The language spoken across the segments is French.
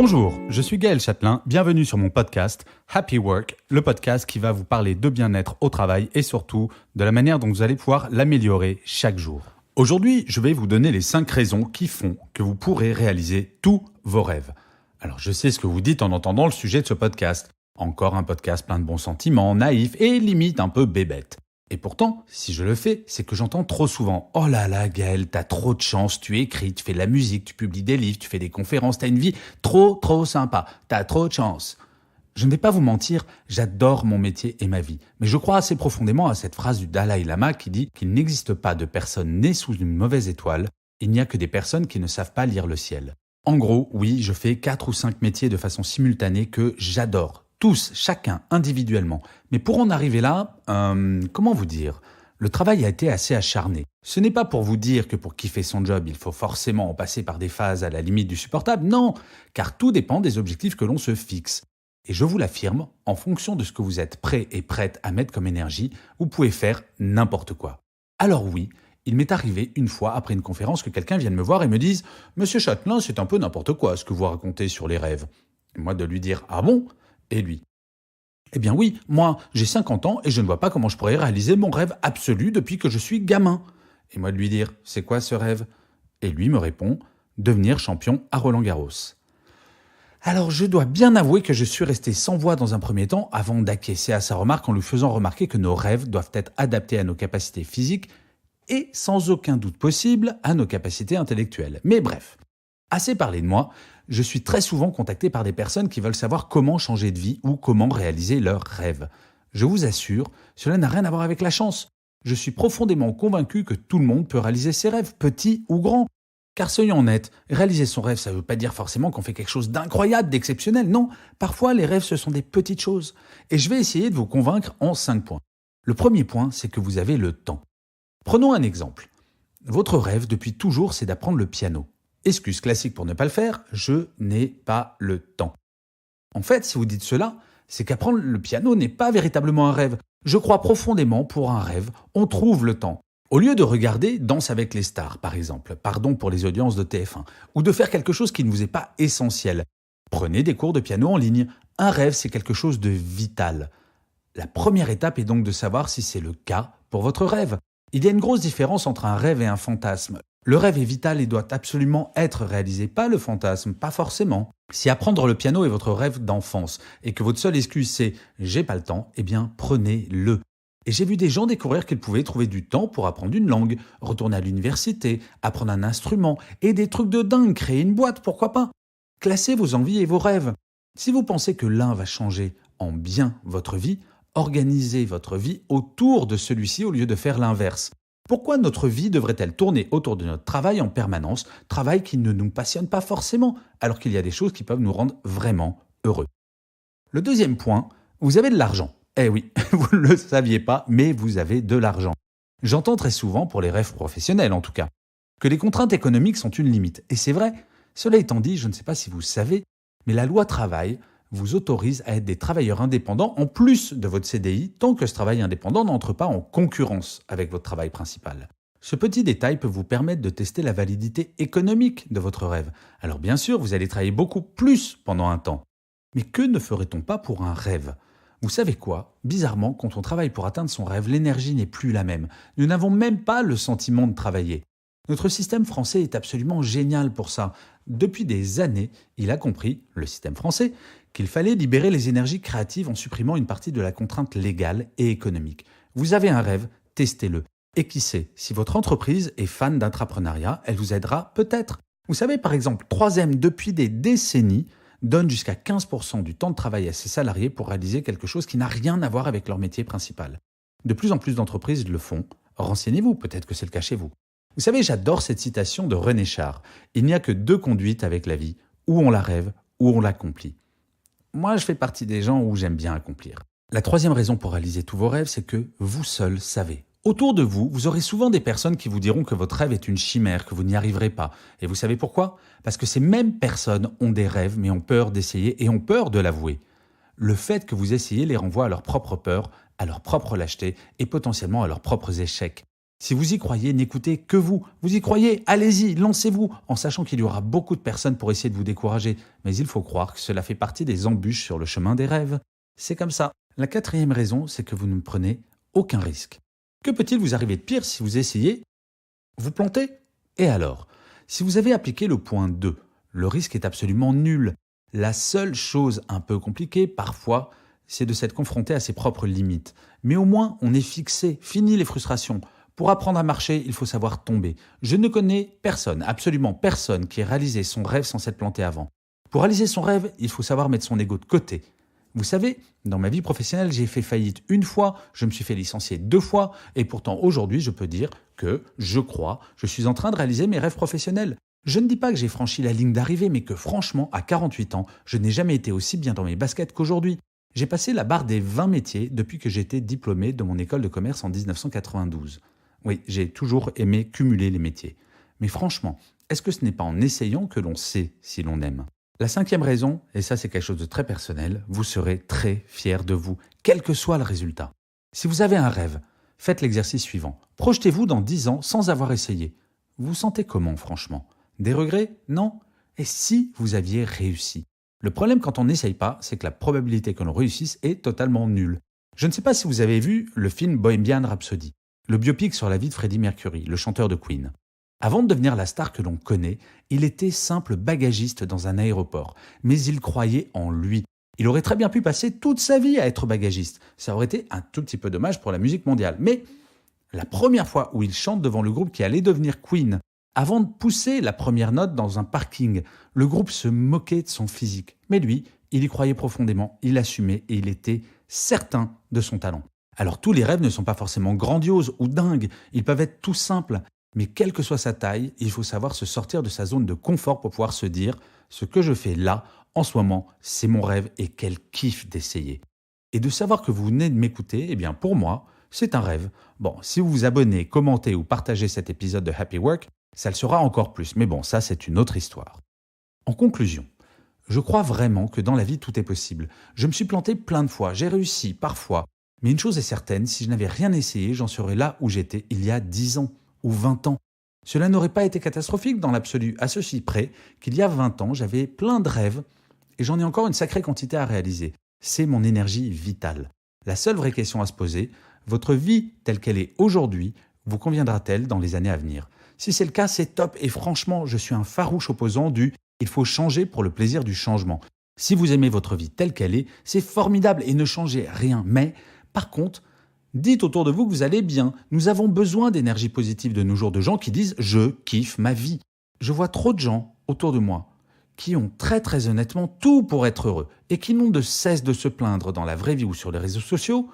Bonjour, je suis Gaël Châtelain, bienvenue sur mon podcast Happy Work, le podcast qui va vous parler de bien-être au travail et surtout de la manière dont vous allez pouvoir l'améliorer chaque jour. Aujourd'hui, je vais vous donner les 5 raisons qui font que vous pourrez réaliser tous vos rêves. Alors je sais ce que vous dites en entendant le sujet de ce podcast. Encore un podcast plein de bons sentiments, naïf et limite un peu bébête. Et pourtant, si je le fais, c'est que j'entends trop souvent « Oh là là, Gaël, t'as trop de chance, tu écris, tu fais de la musique, tu publies des livres, tu fais des conférences, t'as une vie trop sympa, t'as trop de chance. » Je ne vais pas vous mentir, j'adore mon métier et ma vie. Mais je crois assez profondément à cette phrase du Dalai Lama qui dit qu'il n'existe pas de personnes nées sous une mauvaise étoile, il n'y a que des personnes qui ne savent pas lire le ciel. En gros, oui, je fais 4 ou 5 métiers de façon simultanée que j'adore. Tous, chacun, individuellement. Mais pour en arriver là, comment vous dire ? Le travail a été assez acharné. Ce n'est pas pour vous dire que pour kiffer son job, il faut forcément en passer par des phases à la limite du supportable, non, car tout dépend des objectifs que l'on se fixe. Et je vous l'affirme, en fonction de ce que vous êtes prêt et prête à mettre comme énergie, vous pouvez faire n'importe quoi. Alors oui, il m'est arrivé une fois après une conférence que quelqu'un vienne me voir et me dise « Monsieur Châtelain, c'est un peu n'importe quoi ce que vous racontez sur les rêves. » Et moi de lui dire « Ah bon ?» Et lui, eh bien oui, moi, j'ai 50 ans et je ne vois pas comment je pourrais réaliser mon rêve absolu depuis que je suis gamin. Et moi de lui dire, c'est quoi ce rêve ? Et lui me répond, devenir champion à Roland-Garros. Alors je dois bien avouer que je suis resté sans voix dans un premier temps avant d'acquiescer à sa remarque en lui faisant remarquer que nos rêves doivent être adaptés à nos capacités physiques et sans aucun doute possible à nos capacités intellectuelles. Mais bref, assez parlé de moi, je suis très souvent contacté par des personnes qui veulent savoir comment changer de vie ou comment réaliser leurs rêves. Je vous assure, cela n'a rien à voir avec la chance. Je suis profondément convaincu que tout le monde peut réaliser ses rêves, petits ou grands. Car soyons honnêtes, réaliser son rêve, ça ne veut pas dire forcément qu'on fait quelque chose d'incroyable, d'exceptionnel. Non, parfois les rêves, ce sont des petites choses. Et je vais essayer de vous convaincre en 5 points. Le premier point, c'est que vous avez le temps. Prenons un exemple. Votre rêve, depuis toujours, c'est d'apprendre le piano. Excuse classique pour ne pas le faire, je n'ai pas le temps. En fait, si vous dites cela, c'est qu'apprendre le piano n'est pas véritablement un rêve. Je crois profondément, pour un rêve, on trouve le temps. Au lieu de regarder Danse avec les stars, par exemple, pardon pour les audiences de TF1, ou de faire quelque chose qui ne vous est pas essentiel, prenez des cours de piano en ligne. Un rêve, c'est quelque chose de vital. La première étape est donc de savoir si c'est le cas pour votre rêve. Il y a une grosse différence entre un rêve et un fantasme. Le rêve est vital et doit absolument être réalisé, pas le fantasme, pas forcément. Si apprendre le piano est votre rêve d'enfance et que votre seule excuse c'est « j'ai pas le temps », eh bien prenez-le. Et j'ai vu des gens découvrir qu'ils pouvaient trouver du temps pour apprendre une langue, retourner à l'université, apprendre un instrument et des trucs de dingue, créer une boîte, pourquoi pas. Classez vos envies et vos rêves. Si vous pensez que l'un va changer en bien votre vie, organisez votre vie autour de celui-ci au lieu de faire l'inverse. Pourquoi notre vie devrait-elle tourner autour de notre travail en permanence, travail qui ne nous passionne pas forcément, alors qu'il y a des choses qui peuvent nous rendre vraiment heureux ? Le deuxième point, vous avez de l'argent. Eh oui, vous ne le saviez pas, mais vous avez de l'argent. J'entends très souvent, pour les rêves professionnels en tout cas, que les contraintes économiques sont une limite. Et c'est vrai, cela étant dit, je ne sais pas si vous savez, mais la loi travail vous autorise à être des travailleurs indépendants en plus de votre CDI, tant que ce travail indépendant n'entre pas en concurrence avec votre travail principal. Ce petit détail peut vous permettre de tester la validité économique de votre rêve. Alors bien sûr, vous allez travailler beaucoup plus pendant un temps. Mais que ne ferait-on pas pour un rêve ? Vous savez quoi ? Bizarrement, quand on travaille pour atteindre son rêve, l'énergie n'est plus la même. Nous n'avons même pas le sentiment de travailler. Notre système français est absolument génial pour ça. Depuis des années, il a compris, le système français, qu'il fallait libérer les énergies créatives en supprimant une partie de la contrainte légale et économique. Vous avez un rêve, testez-le. Et qui sait, si votre entreprise est fan d'intrapreneuriat, elle vous aidera peut-être. Vous savez, par exemple, 3M, depuis des décennies, donne jusqu'à 15% du temps de travail à ses salariés pour réaliser quelque chose qui n'a rien à voir avec leur métier principal. De plus en plus d'entreprises le font. Renseignez-vous, peut-être que c'est le cas chez vous. Vous savez, j'adore cette citation de René Char. Il n'y a que 2 conduites avec la vie, ou on la rêve, ou on l'accomplit. Moi, je fais partie des gens où j'aime bien accomplir. La 3e raison pour réaliser tous vos rêves, c'est que vous seul savez. Autour de vous, vous aurez souvent des personnes qui vous diront que votre rêve est une chimère, que vous n'y arriverez pas. Et vous savez pourquoi ? Parce que ces mêmes personnes ont des rêves, mais ont peur d'essayer et ont peur de l'avouer. Le fait que vous essayez les renvoie à leur propre peur, à leur propre lâcheté et potentiellement à leurs propres échecs. Si vous y croyez, n'écoutez que vous. Vous y croyez, allez-y, lancez-vous, en sachant qu'il y aura beaucoup de personnes pour essayer de vous décourager. Mais il faut croire que cela fait partie des embûches sur le chemin des rêves. C'est comme ça. La quatrième raison, c'est que vous ne prenez aucun risque. Que peut-il vous arriver de pire si vous essayez? Vous plantez? Et alors? Si vous avez appliqué le point 2, le risque est absolument nul. La seule chose un peu compliquée, parfois, c'est de s'être confronté à ses propres limites. Mais au moins, on est fixé, fini les frustrations. Pour apprendre à marcher, il faut savoir tomber. Je ne connais personne, absolument personne, qui ait réalisé son rêve sans s'être planté avant. Pour réaliser son rêve, il faut savoir mettre son ego de côté. Vous savez, dans ma vie professionnelle, j'ai fait faillite une fois, je me suis fait licencier 2 fois, et pourtant aujourd'hui, je peux dire que, je suis en train de réaliser mes rêves professionnels. Je ne dis pas que j'ai franchi la ligne d'arrivée, mais que franchement, à 48 ans, je n'ai jamais été aussi bien dans mes baskets qu'aujourd'hui. J'ai passé la barre des 20 métiers depuis que j'étais diplômé de mon école de commerce en 1992. Oui, j'ai toujours aimé cumuler les métiers. Mais franchement, est-ce que ce n'est pas en essayant que l'on sait si l'on aime? La 5e raison, et ça c'est quelque chose de très personnel, vous serez très fier de vous, quel que soit le résultat. Si vous avez un rêve, faites l'exercice suivant. Projetez-vous dans 10 ans sans avoir essayé. Vous vous sentez comment franchement? Des regrets? Non? Et si vous aviez réussi? Le problème quand on n'essaye pas, c'est que la probabilité que l'on réussisse est totalement nulle. Je ne sais pas si vous avez vu le film Bohemian Rhapsody, le biopic sur la vie de Freddie Mercury, le chanteur de Queen. Avant de devenir la star que l'on connaît, il était simple bagagiste dans un aéroport, mais il croyait en lui. Il aurait très bien pu passer toute sa vie à être bagagiste. Ça aurait été un tout petit peu dommage pour la musique mondiale. Mais la première fois où il chante devant le groupe qui allait devenir Queen, avant de pousser la première note dans un parking, le groupe se moquait de son physique. Mais lui, il y croyait profondément, il assumait et il était certain de son talent. Alors tous les rêves ne sont pas forcément grandioses ou dingues, ils peuvent être tout simples. Mais quelle que soit sa taille, il faut savoir se sortir de sa zone de confort pour pouvoir se dire « ce que je fais là, en ce moment, c'est mon rêve et quel kiff d'essayer ». Et de savoir que vous venez de m'écouter, eh bien pour moi, c'est un rêve. Bon, si vous vous abonnez, commentez ou partagez cet épisode de Happy Work, ça le sera encore plus. Mais bon, ça c'est une autre histoire. En conclusion, je crois vraiment que dans la vie tout est possible. Je me suis planté plein de fois, j'ai réussi parfois. Mais une chose est certaine, si je n'avais rien essayé, j'en serais là où j'étais il y a 10 ans ou 20 ans. Cela n'aurait pas été catastrophique dans l'absolu, à ceci près qu'il y a 20 ans, j'avais plein de rêves et j'en ai encore une sacrée quantité à réaliser. C'est mon énergie vitale. La seule vraie question à se poser, votre vie telle qu'elle est aujourd'hui, vous conviendra-t-elle dans les années à venir? Si c'est le cas, c'est top et franchement, je suis un farouche opposant du « il faut changer pour le plaisir du changement ». Si vous aimez votre vie telle qu'elle est, c'est formidable et ne changez rien. Mais par contre, dites autour de vous que vous allez bien. Nous avons besoin d'énergie positive de nos jours, de gens qui disent « je kiffe ma vie ». Je vois trop de gens autour de moi qui ont très honnêtement tout pour être heureux et qui n'ont de cesse de se plaindre dans la vraie vie ou sur les réseaux sociaux.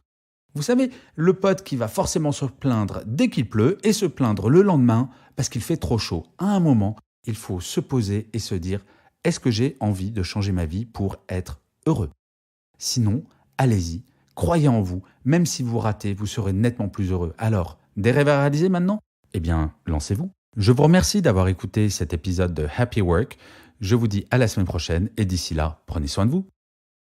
Vous savez, le pote qui va forcément se plaindre dès qu'il pleut et se plaindre le lendemain parce qu'il fait trop chaud. À un moment, il faut se poser et se dire « est-ce que j'ai envie de changer ma vie pour être heureux ?» Sinon, allez-y. Croyez en vous, même si vous ratez, vous serez nettement plus heureux. Alors, des rêves à réaliser maintenant? Eh bien, lancez-vous. Je vous remercie d'avoir écouté cet épisode de Happy Work. Je vous dis à la semaine prochaine et d'ici là, prenez soin de vous.